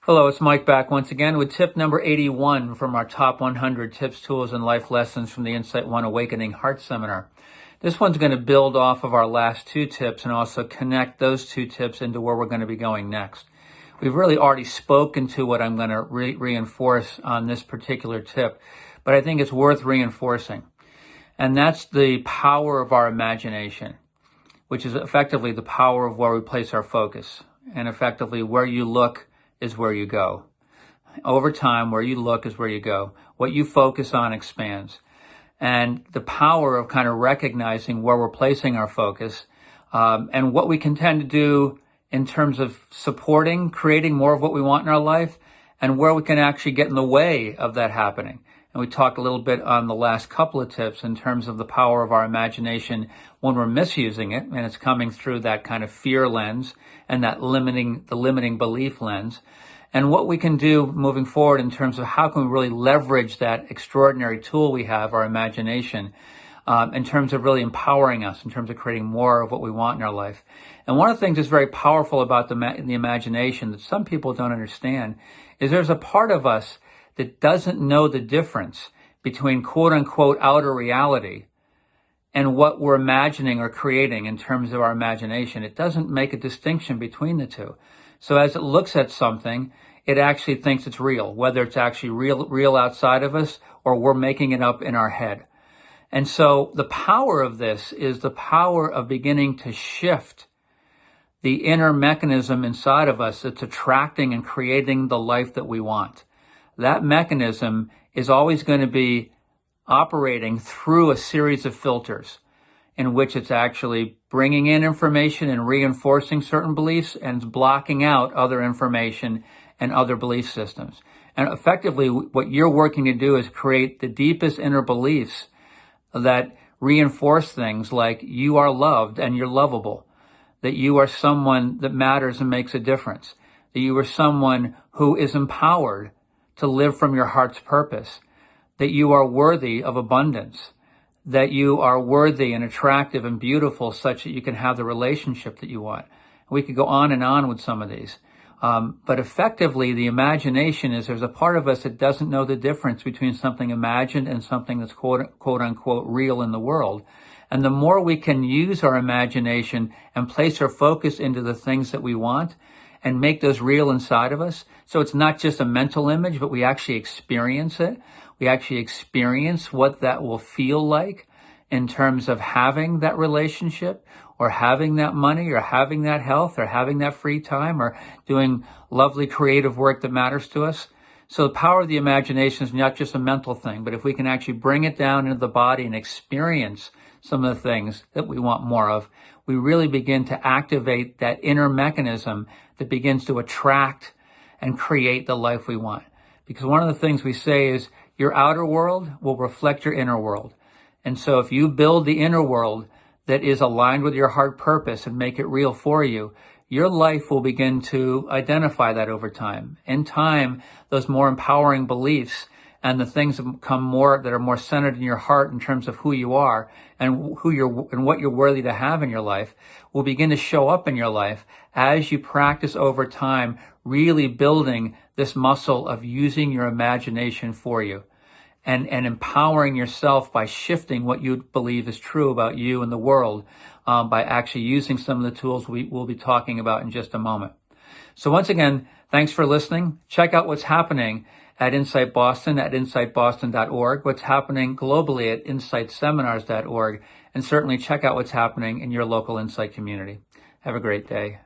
Hello, it's Mike back once again with tip number 81 from our top 100 tips, tools, and life lessons from the Insight One Awakening Heart Seminar. This one's going to build off of our last two tips and also connect those two tips into where we're going to be going next. We've really already spoken to what I'm going to reinforce on this particular tip, but I think it's worth reinforcing. And that's the power of our imagination, which is effectively the power of where we place our focus. And effectively, where you look is where you go. Over time, where you look is where you go. What you focus on expands. And the power of kind of recognizing where we're placing our focus and what we can tend to do in terms of supporting, creating more of what we want in our life, and where we can actually get in the way of that happening. And we talked a little bit on the last couple of tips in terms of the power of our imagination when we're misusing it, and it's coming through that kind of fear lens and that limiting belief lens, and what we can do moving forward in terms of how can we really leverage that extraordinary tool we have, our imagination, in terms of really empowering us, in terms of creating more of what we want in our life. And one of the things that's very powerful about the imagination that some people don't understand is there's a part of us that doesn't know the difference between quote-unquote outer reality and what we're imagining or creating in terms of our imagination. It doesn't make a distinction between the two. So as it looks at something, it actually thinks it's real, whether it's actually real outside of us or we're making it up in our head. And so the power of this is the power of beginning to shift the inner mechanism inside of us that's attracting and creating the life that we want. That mechanism is always going to be operating through a series of filters in which it's actually bringing in information and reinforcing certain beliefs and blocking out other information and other belief systems. And effectively, what you're working to do is create the deepest inner beliefs that reinforce things like you are loved and you're lovable, that you are someone that matters and makes a difference, that you are someone who is empowered to live from your heart's purpose, that you are worthy of abundance, that you are worthy and attractive and beautiful such that you can have the relationship that you want. We could go on and on with some of these. But effectively, the imagination is there's a part of us that doesn't know the difference between something imagined and something that's quote unquote real in the world. And the more we can use our imagination and place our focus into the things that we want and make those real inside of us, so it's not just a mental image, but we actually experience it. We actually experience what that will feel like in terms of having that relationship or having that money or having that health or having that free time or doing lovely creative work that matters to us. So the power of the imagination is not just a mental thing, but if we can actually bring it down into the body and experience some of the things that we want more of, we really begin to activate that inner mechanism that begins to attract and create the life we want. Because one of the things we say is your outer world will reflect your inner world. And so if you build the inner world that is aligned with your heart purpose and make it real for you, your life will begin to identify that over time. In time, those more empowering beliefs and the things that become more that are more centered in your heart in terms of who you are and what you're worthy to have in your life will begin to show up in your life as you practice over time, really building this muscle of using your imagination for you and empowering yourself by shifting what you believe is true about you and the world by actually using some of the tools we'll be talking about in just a moment. So once again, thanks for listening. Check out what's happening at Insight Boston at insightboston.org, what's happening globally at insightseminars.org, and certainly check out what's happening in your local Insight community. Have a great day.